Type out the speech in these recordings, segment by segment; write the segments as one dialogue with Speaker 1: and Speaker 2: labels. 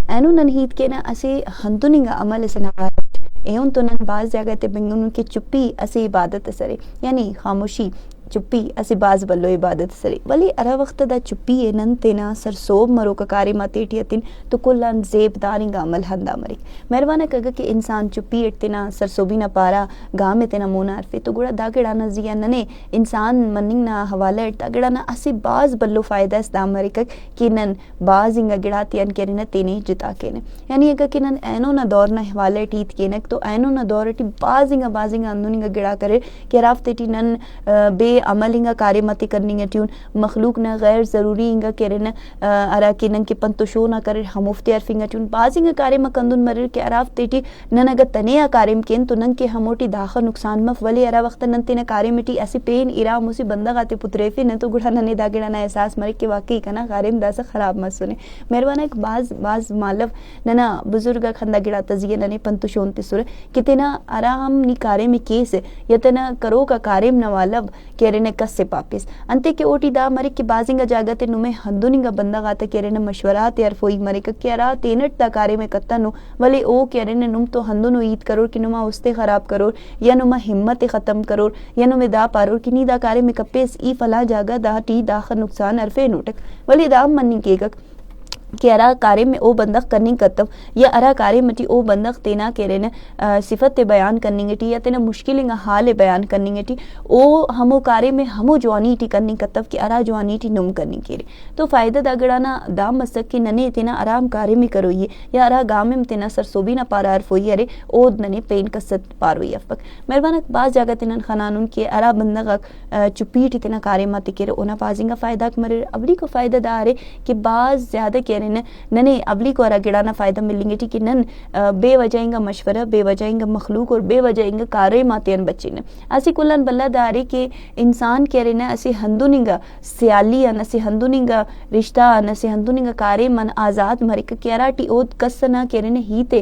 Speaker 1: اینو نن ہیت کے نا اسے ہندنگا عمل اسے نوارٹ ایون تو نن باز جگہ تے بنگن کے چپی اسے عبادت سرے یعنی خاموشی چپی اسی باز بلو عبادت سری ولی ارا وقت دا چپی نن تینا سرسوب مرو کا کاری ماتیٹی اتن تو کلان زیب دارنگ عمل ہندا مرک مہربانہ کگا کہ انسان چپی اٹتنا سرسوبی نہ پارا گام تینا مونا عرفے تو گڑا دا گڑا نہ زیا ننے انسان مننگ نہ حوالہ اٹ دا گڑا نہ اسی باز بلو فائدہ اس دا مرک کہ نن باز انگا گڑا تیان کرنا تینے جتا کینے یعنی اگا کہ نن اینو نہ دور نہ حوالہ ٹیت کینک تو اینو نہ دور ٹی باز انگا اندونگا گڑا کرے کہ رافتے ٹی نن بے عمل انگا کاری متی کرنی ٹیون مخلوق نہ غیر ضروری انگا کرن ارا کنن کے پنتو شو نہ کرے ہمفتے عرفنگا ٹیون باز انگا کاری مکندن مرر کہ اراف تیٹی نن اگا تنیا کاریم کین تو نن کے ہموٹی داخل نقصان مف ولی ارا وقت نن تینا کاری مٹی ایسی پین ارا موسی بندہ گاتے پترے فی نہ تو گڑا ننے دا گڑا نہ احساس مرے کہ واقعی کنا کاریم دا سا خراب مت سنے مہربانہ ایک باز مالف ننا بزرگا کھندا گڑا تزیہ ننے پنتو شون تے سر کہ تینا ارا ہم نی کاریم کیس یا تینا کرو کا کاریم نوالو کیرنے کس سے پاپس انتے کے اوٹی دا مرے کہ بازنگا جاگتے نمے ہندونگا بندہ گاتا کیرنے مشورات یار فوئی مرے کہ ارا تینٹ دا کارے میں کتا نو ولی او کیرنے نم تو ہندونو عید کرو کہ نما استے خراب کرو یا نما ہمت ختم کرو یا نمے دا پارو کہ نی دا کارے میں کپیس ای فلا جاگا دا ٹی داخل نقصان عرفے نوٹک ولی دا منی کے گک کہ ارا کارے میں او بندق کرنی کتو یا ارا کارے مٹی او بندق تینا کیرے نا صفت بیان کرنی گٹی یا تینا مشکل حال بیان کرنی گٹی او ہمو کارے میں ہمو جوانی ٹی کرنی کتو کہ ارا جوانی ٹی نم کرنی کیرے تو فائدہ دا گڑانا دا مسک کی ننے تینا آرام کارے میں کروئی یا ارا گام میں تینا سرسوبی نا پارا عرفوئی ارے او ننے پین کست پاروئی افک مہربانہ باز جاگہ تینا خنانون کے ارا بندق چپی ٹی تینا کارے ماتی کیرے اونا بازنگا فائدہ مرے ابلی کو فائدہ دا آرے کہ باز زیادہ ننے ابلی کو ارا گڑانا فائدہ ملیں گے کہ نن بے وجہ گا مشورہ بے وجہ گا مخلوق اور بے وجہ گا کارے ماتین بچے نے اسی کلن بلہ دارے کہ انسان کہہ رہے نا اسی ہندونگا سیالی ان اسی ہندونگا رشتہ ان اسی ہندونگا کارے من آزاد مرک کیرا ٹی اود کسنا کہہ رہے ہیتے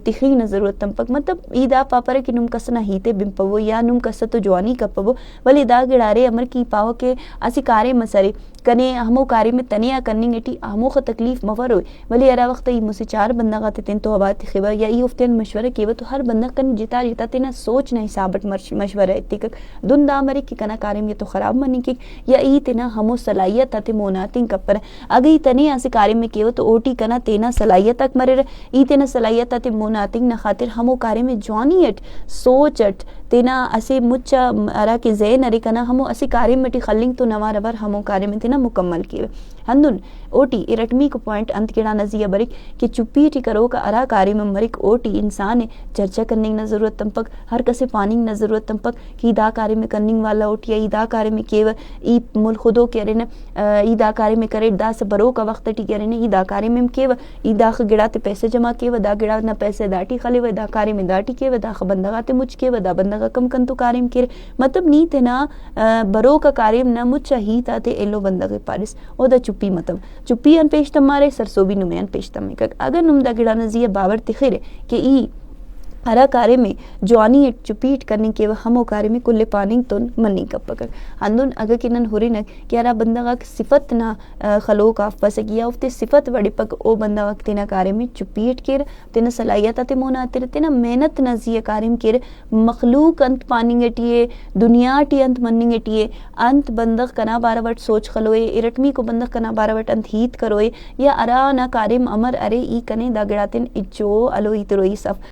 Speaker 1: تخی نہ ضرورت تمپک مطلب ایدا پاپر کہ نم کسنا ہیتے بمپو یا نم کس تو جوانی کپو ولی دا گڑارے امر کی پاو کہ اسی کارے مسرے کنے ہمو کاری میں تنیا کرنی گٹی ہمو خ تکلیف مفر ہوئی ولی ارا وقت ای مسی چار بندہ گاتے تین تو آباد خبر یا ای افتین مشورہ کیو تو ہر بندہ کن جتا جتا تینا سوچ نہ حسابت مشورہ اتک دن دا مرے کہ کنا کاریم یہ تو خراب منی کی یا ای تینا ہمو صلاحیت تے موناتین کپر اگے تنیا اسی کاریم میں کیو تو اوٹی کنا تینا صلاحیت تک مرے ای تینا صلاحیت تے موناتین نہ خاطر ہمو کاریم میں جوانیت سوچٹ تینا اسی مچا ارا کہ زین اری کنا ہمو اسی کاریم مٹی خلنگ تو نوار بر ہمو کاریم تینا مکمل کیو ہندن اوٹی ارٹمی کو پوائنٹ انت کیڑا نزیہ برک کہ چپی ٹی کرو کا ارا کاری میں مرک اوٹی انسان چرچا کرنے نہ ضرورت تمپک ہر کسے پانی نہ ضرورت تمپک کہ دا کاری میں کرننگ والا اوٹی ای دا کاری میں کیو ای مل خودو کہہ رہے ای دا کاری میں کرے دا سے برو کا وقت ٹی کہہ رہے ای دا کاری میں کیو ای دا گڑا تے پیسے جمع کیو دا گڑا نہ پیسے داٹی خالی و دا کاری میں داٹی کیو دا بندہ تے مجھ کیو دا بندہ کم کن تو کاریم کر مطلب نی تے نا برو کا کاریم نہ مجھ ہی تا تے ایلو بندہ کے پارس او دا چپی مطلب چپی ان پیشتم مارے سرسوبی نمیان پیشتم میں اگر نم دا گڑا نزیہ باور تخیر کہ ای ارا کارے میں جوانی چپیٹ کرنے کے وہ ہمو کارے میں کل پاننگ تون منی کپکر ہندون اگر کنن ہوری نک کہ ارا بندہ کا صفت نہ خلو کا فسکیا افتے صفت وڑی پک او بندہ وقت تینا کارے میں چپیٹ کر تینا صلاحیت تے موناتر تینا محنت نزیہ کارم کر مخلوق انت پاننگٹیے دنیا ٹی انت مننگٹیے انت بندق کنا باروٹ سوچ خلوئے ارٹمی کو بندق کنا باروٹ انت ہیت کروئے یا ارا نہ کارم امر ارے ای کنے دا گڑاتن اجو الو ایتروئی صف